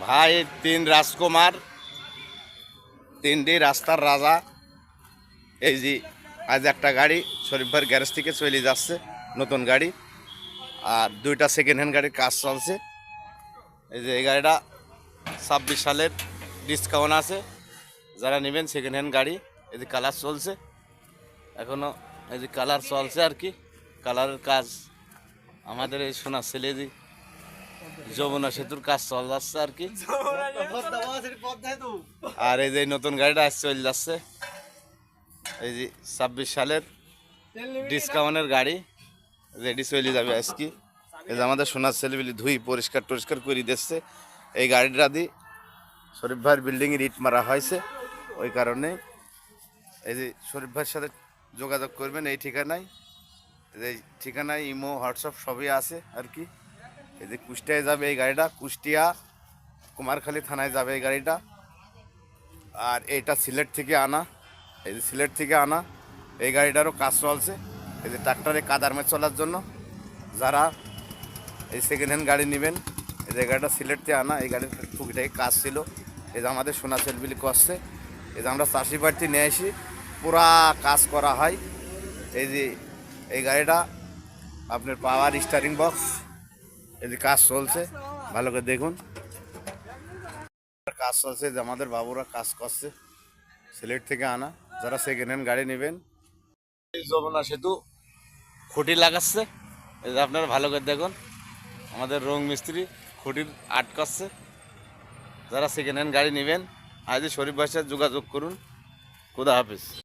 ভাই তিন রাজকুমার, তিনটি রাস্তার রাজা। এই যে আজ একটা গাড়ি শরীফ ভাইয়ের গ্যারেজ থেকে চলে যাচ্ছে, নতুন গাড়ি। আর দুইটা সেকেন্ড হ্যান্ড গাড়ির কাজ চলছে। এই যে এই গাড়িটা 26 সালের ডিসকাউন্ট আছে, যারা নেবেন সেকেন্ড হ্যান্ড গাড়ি। এই যে কালার চলছে এখনো, এই যে কালার চলছে আর কি, কালারের কাজ আমাদের এই সোনার ছেলে যে যমুনা সেতুর কাজ চল যাচ্ছে আর কি। আর এই যে নতুন গাড়িটা আজ চলে যাচ্ছে, এই যে 26 সালের ডিসকাউন্টের গাড়ি রেডি চলে যাবে আজকে। এই যে আমাদের সোনার ছেলেগুলি ধুই পরিষ্কার টরিষ্কার করে দিচ্ছে। এই গাড়িটা দিয়ে শরীফ ভাইয়ের বিল্ডিংয়ে ইট মারা হয়েছে, ওই কারণে এই যে শরীফ ভাইয়ের সাথে যোগাযোগ করবেন এই ঠিকানায়। এই ঠিকানায় ইমো হোয়াটসঅ্যাপ সবই আছে আর কি। এই যে কুষ্টিয়ায় যাবে এই গাড়িটা, কুষ্টিয়া কুমারখালী থানায় যাবে এই গাড়িটা। আর এইটা সিলেট থেকে আনা, এই যে সিলেট থেকে আনা এই গাড়িটারও কাজ চলছে। এই যে ট্রাক্টরে কাদারমে চলার জন্য যারা এই সেকেন্ড হ্যান্ড গাড়ি নেবেন, এই যে গাড়িটা সিলেট থেকে আনা, এই গাড়ির টুকিটাকি কাজ ছিল। এই যে আমাদের সোনা সেলবিলি করছে, এই যে আমরা চাষি বাড়িতে নিয়ে আসি, পুরা কাজ করা হয়। এই যে এই গাড়িটা আপনার পাওয়ার স্টারিং বক্স, এই যে কাজ চলছে, ভালো করে দেখুন কাজ চলছে। যে আমাদের বাবুরা কাজ করছে সিলেট থেকে আনা, যারা সেকেন্ড হ্যান্ড গাড়ি নেবেন। এই যমুনা সেতু খুঁটি লাগাচ্ছে, এই যে আপনারা ভালো করে দেখুন, আমাদের রং মিস্ত্রি খুঁটির আট করছে। যারা সেকেন্ড হ্যান্ড গাড়ি নেবেন আজই শরীফ ভাইয়ের সাথে যোগাযোগ করুন। খুদা হাফিজ।